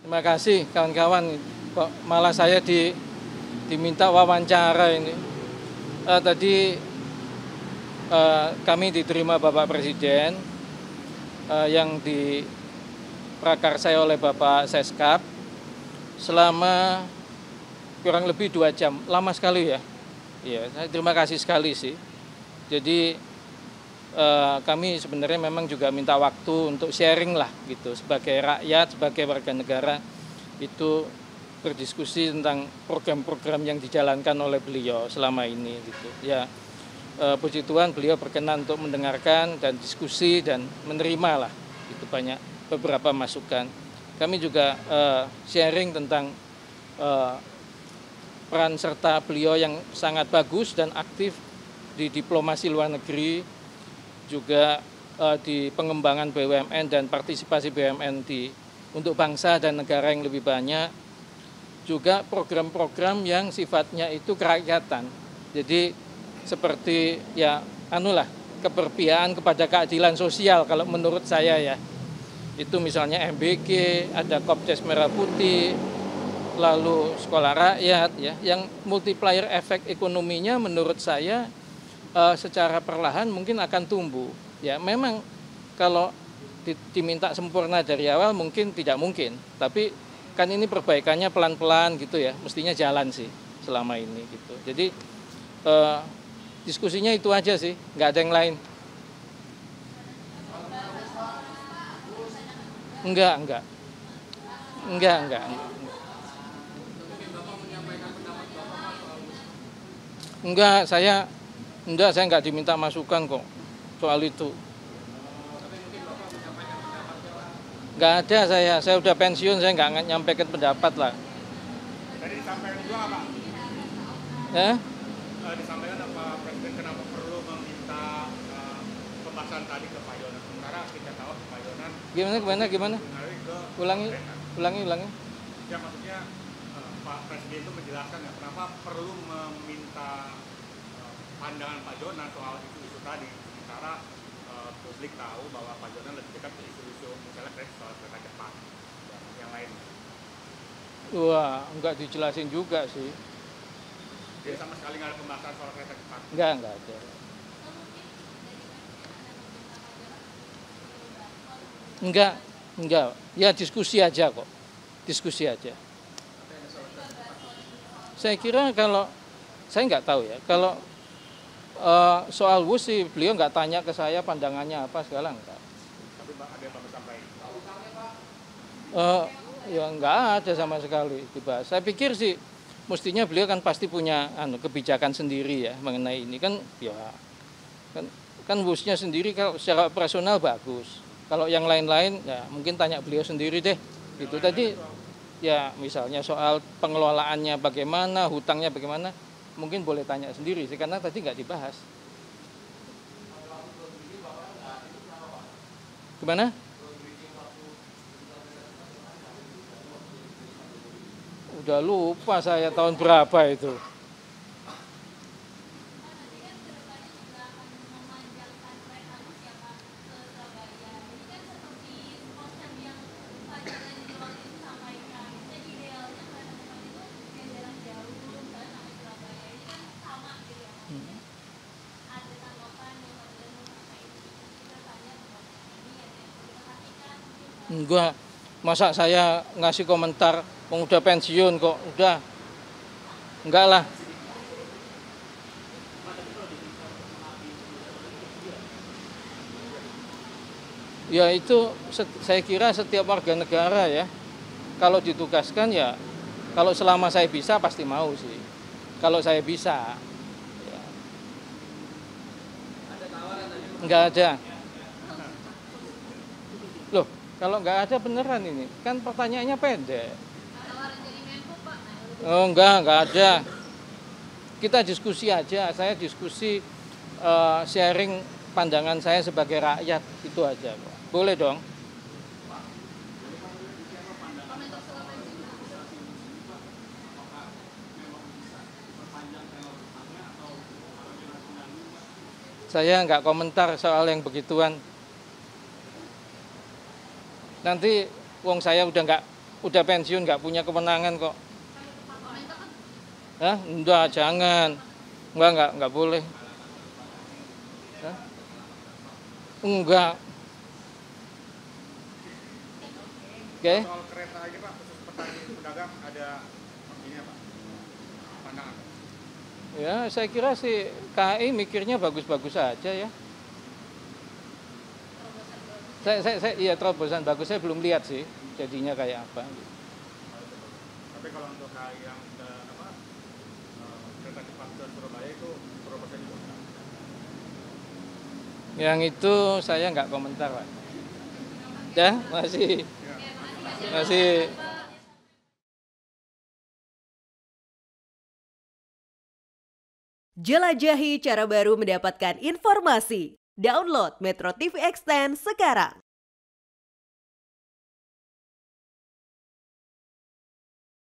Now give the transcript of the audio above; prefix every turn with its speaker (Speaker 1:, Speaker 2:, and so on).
Speaker 1: Terima kasih kawan-kawan, kok malah saya diminta wawancara ini. Tadi kami diterima Bapak Presiden yang diprakarsai oleh Bapak Seskap selama kurang lebih 2 jam. Lama sekali ya. Iya, saya terima kasih sekali sih. Jadi kami sebenarnya memang juga minta waktu untuk sharing lah gitu, sebagai rakyat, sebagai warga negara itu berdiskusi tentang program-program yang dijalankan oleh beliau selama ini gitu. Ya, puji Tuhan beliau berkenan untuk mendengarkan dan diskusi dan menerima lah itu banyak beberapa masukan. Kami juga sharing tentang peran serta beliau yang sangat bagus dan aktif di diplomasi luar negeri, juga di pengembangan BUMN dan partisipasi BUMN untuk bangsa dan negara yang lebih banyak, juga program-program yang sifatnya itu kerakyatan. Jadi seperti ya keberpihakan kepada keadilan sosial kalau menurut saya ya. Itu misalnya MBG, ada Kopdes Merah Putih, lalu sekolah rakyat ya, yang multiplier efek ekonominya menurut saya secara perlahan mungkin akan tumbuh. Ya memang kalau diminta sempurna dari awal mungkin tidak mungkin, tapi kan ini perbaikannya pelan-pelan gitu ya, mestinya jalan sih selama ini gitu. Jadi diskusinya itu aja sih, nggak ada yang lain. Enggak. Saya nggak diminta masukan kok soal itu. Nggak ada saya udah pensiun, saya nggak nyampaikan pendapat lah.
Speaker 2: Tadi disampaikan juga nggak, Pak?
Speaker 1: Ya?
Speaker 2: Disampaikan apa Presiden kenapa perlu meminta pembahasan tadi ke Pak Yonan? Sementara kita tahu Pak Yonan
Speaker 1: Gimana? Ulangi.
Speaker 2: Ya maksudnya Pak Presiden itu menjelaskan ya kenapa perlu meminta pandangan Pak Yonan soal isu-isu tadi, sementara publik tahu bahwa Pak Yonan lebih dekat ke isu-isu misalnya soal kereta cepat dan yang lain.
Speaker 1: Wah, nggak dijelasin juga sih.
Speaker 2: Jadi sama sekali nggak ada pembahasan soal kereta cepat.
Speaker 1: Nggak ada. Enggak. Ya diskusi aja kok. Diskusi aja. Saya kira kalau saya nggak tahu ya. Kalau soal WUS sih beliau nggak tanya ke saya pandangannya apa segala enggak.
Speaker 2: Tapi ada yang Bapak sampaikan.
Speaker 1: Ya nggak ada sama sekali dibahas. Saya pikir sih mestinya beliau kan pasti punya kebijakan sendiri ya mengenai ini kan ya kan WUS-nya sendiri kalau secara operasional bagus. Kalau yang lain-lain ya mungkin tanya beliau sendiri deh. Gitu tadi ya misalnya soal pengelolaannya bagaimana, hutangnya bagaimana, mungkin boleh tanya sendiri sih karena tadi nggak dibahas. Gimana? Udah lupa saya tahun berapa itu. Enggak, masa saya ngasih komentar udah pensiun kok, udah. Enggak lah. Ya itu saya kira setiap warga negara ya, kalau ditugaskan ya, kalau selama saya bisa pasti mau sih. Kalau saya bisa. Ya. Enggak ada. Loh, kalau nggak ada beneran ini, kan pertanyaannya pendek. Oh enggak ada. Kita diskusi aja, saya diskusi sharing pandangan saya sebagai rakyat, itu aja. Boleh dong. Saya nggak komentar soal yang begituan. Nanti wong saya udah udah pensiun, nggak punya kewenangan kok. Hah? Enggak, jangan. Enggak boleh. Hah? Enggak. Oke.
Speaker 2: Soal kereta ini Pak, khusus petani pedagang ada ini apa? Pandangan.
Speaker 1: Ya, saya kira sih KAI mikirnya bagus-bagus saja ya. Iya, terobosan bagus, saya belum lihat sih jadinya kayak apa.
Speaker 2: Tapi kalau untuk KAI yang kereta cepat ke Surabaya itu terobosan juga.
Speaker 1: Yang itu saya nggak komentar, Pak. Ya, masih.
Speaker 3: Jelajahi cara baru mendapatkan informasi. Download Metro TV Extend sekarang.